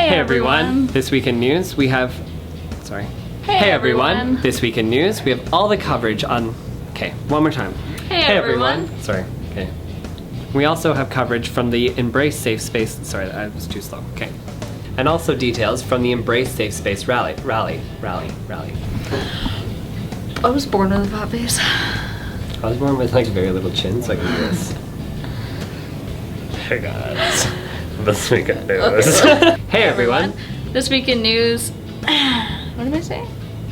Hey everyone! This week in news we have... Sorry. Hey everyone! This week in news we have all the coverage on... Okay, one more time. Hey everyone! Sorry, okay. We also have coverage from the Embrace Safe Space... Sorry, I was too slow. Okay. And also details from the Embrace Safe Space rally. I was born with a fat face. I was born with like very little chins like this. Hey guys. This week in news. Hey everyone. This week in news. What am I saying?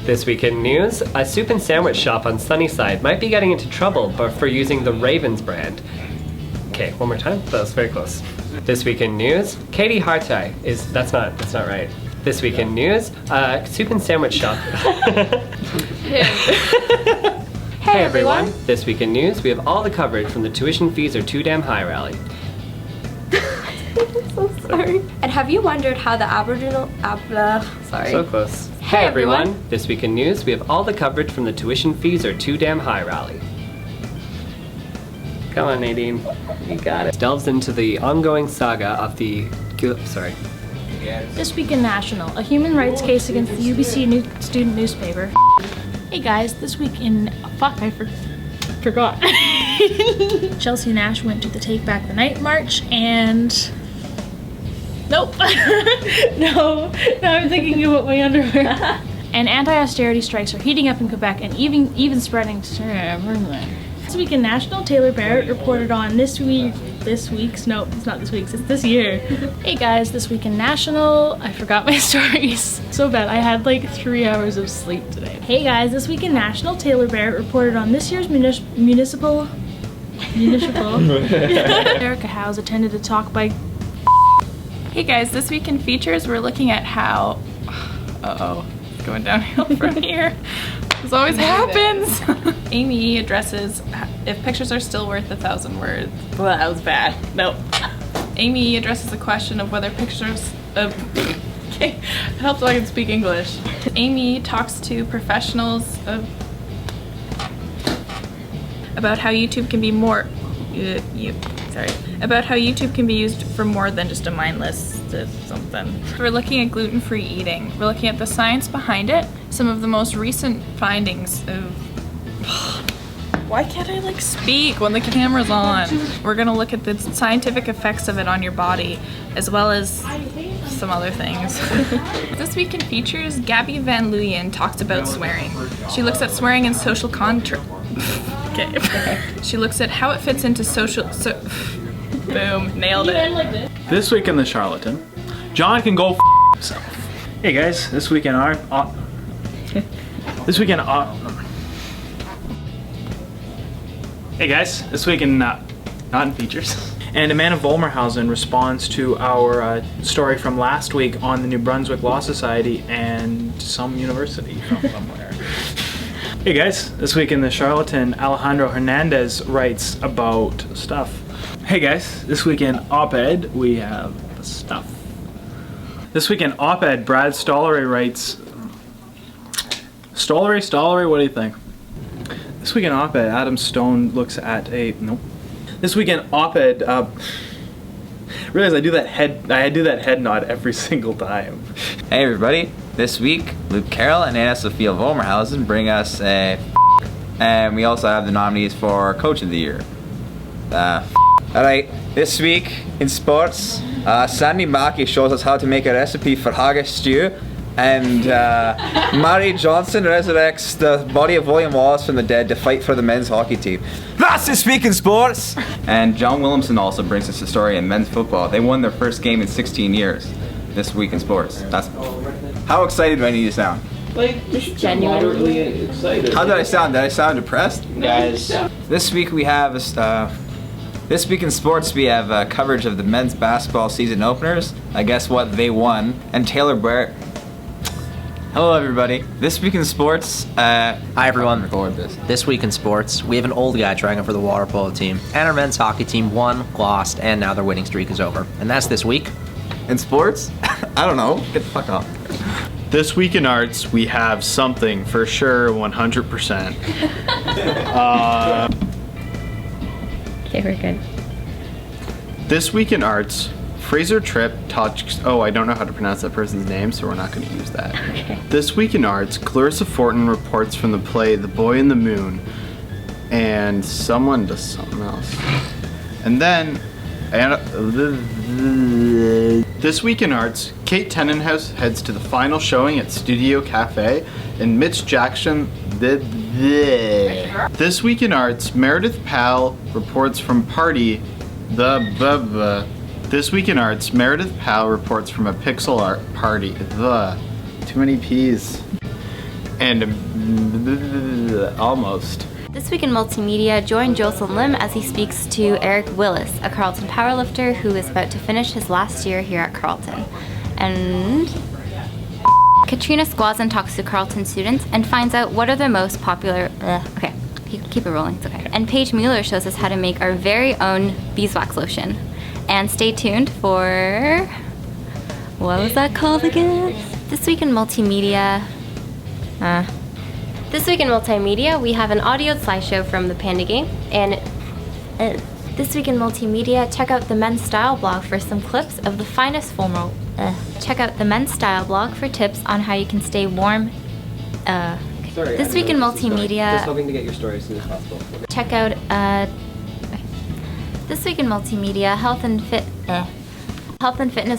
This week in news, a soup and sandwich shop on Sunnyside might be getting into trouble for using the Ravens brand. Okay, one more time. That was very close. This week in news, Katie Hartai is... That's not right. This week in news, soup and sandwich shop. Hey everyone. This week in news, we have all the coverage from the tuition fees are too damn high rally. I'm so sorry. And have you wondered how the Aboriginal... So close. Hey everyone. This week in news, we have all the coverage from the tuition fees are too damn high rally. Come on, Nadine. You got it. Delves into the ongoing saga of the... Sorry. This week in National, a human rights case against the UBC student newspaper. Hey guys, this week in... Fuck, I forgot. Chelsea and Ash went to the Take Back the Night march and... Nope. No, now I'm thinking about my underwear. And anti-austerity strikes are heating up in Quebec and even spreading to everywhere. This week in National, Taylor Barrett reported on it's this year. Hey guys, this week in National, I forgot my stories. So bad, I had like 3 hours of sleep today. Hey guys, this week in National, Taylor Barrett reported on this year's municipal. Erica Howes attended a talk by... Hey guys, this week in features we're looking at how... It's going downhill from here. This always happens. Amy addresses if pictures are still worth 1,000 words. Well, that was bad. Nope. Amy addresses the question of whether pictures of... Okay, it helps if I can speak English. Amy talks to professionals about how YouTube can be more... About how YouTube can be used for more than just a mindless something. We're looking at gluten-free eating. We're looking at the science behind it, some of the most recent findings of... Why can't I like speak when the camera's on? We're gonna look at the scientific effects of it on your body, as well as some other things. This week in features, Gabby Van Luyen talks about swearing. She looks at swearing in social Okay. She looks at how it fits into social... Boom, nailed it. This week in the Charlatan, John can go himself. Hey guys, this week in Hey guys, this week in not in features. And Amanda Volmerhausen responds to our story from last week on the New Brunswick Law Society and some university from somewhere. Hey guys, this week in the Charlatan, Alejandro Hernandez writes about stuff. Hey guys, this week in op-ed, we have stuff. This week in op-ed, Brad Stollery writes... Stollery, what do you think? This week in op-ed, Adam Stone looks at a... Nope. This week in op-ed, realize I do that head nod every single time. Hey everybody, this week Luke Carroll and Anna Sophia Volmerhausen bring us a and we also have the nominees for Coach of the Year. Alright, this week in sports, Sandy Maki shows us how to make a recipe for haggis stew, and Murray Johnson resurrects the body of William Wallace from the dead to fight for the men's hockey team. That's this week in sports! And John Williamson also brings us a story in men's football. They won their first game in 16 years. This week in sports. That's... How excited do I need to sound? Like, genuinely excited. How did I sound? Did I sound depressed? Guys. This week we have this week in sports we have coverage of the men's basketball season openers. I guess what they won. And Taylor Barrett. Hello everybody. This week in sports, Hi everyone. Record this. This week in sports, we have an old guy trying out for the water polo team, and our men's hockey team won, lost, and now their winning streak is over. And that's this week. In sports? I don't know. Get the fuck off. This week in arts, we have something for sure, 100%. Okay, we're good. This week in arts, Fraser Tripp touched. Oh, I don't know how to pronounce that person's name, so we're not going to use that. Okay. This week in arts, Clarissa Fortin reports from the play The Boy in the Moon, and someone does something else. And then, this week in arts, Kate Tenenhouse heads to the final showing at Studio Cafe, and Mitch Jackson. This week in arts, Meredith Powell reports from party. This week in arts, Meredith Powell reports from a pixel art party. Too many P's. And almost. This week in multimedia, join Jocelyn Lim as he speaks to Eric Willis, a Carleton powerlifter who is about to finish his last year here at Carleton. And Katrina Squazin talks to Carleton students and finds out what are the most popular. Okay, keep it rolling. It's okay. And Paige Mueller shows us how to make our very own beeswax lotion. And stay tuned for, what was that called again? This week in multimedia. This week in multimedia, we have an audio slideshow from the Panda Game, and This week in multimedia, check out the Men's Style blog for some clips of the finest formal. Check out the Men's Style blog for tips on how you can stay warm. Sorry, this week in multimedia. Just hoping to get your story as soon as possible. Check out. This week in multimedia, health and fitness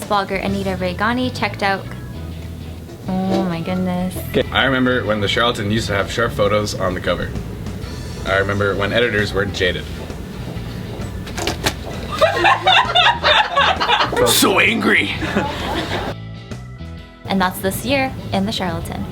blogger Anita Reagani checked out. Oh my goodness. I remember when the Charlatan used to have sharp photos on the cover. I remember when editors were jaded. So angry. And that's this year in the Charlatan.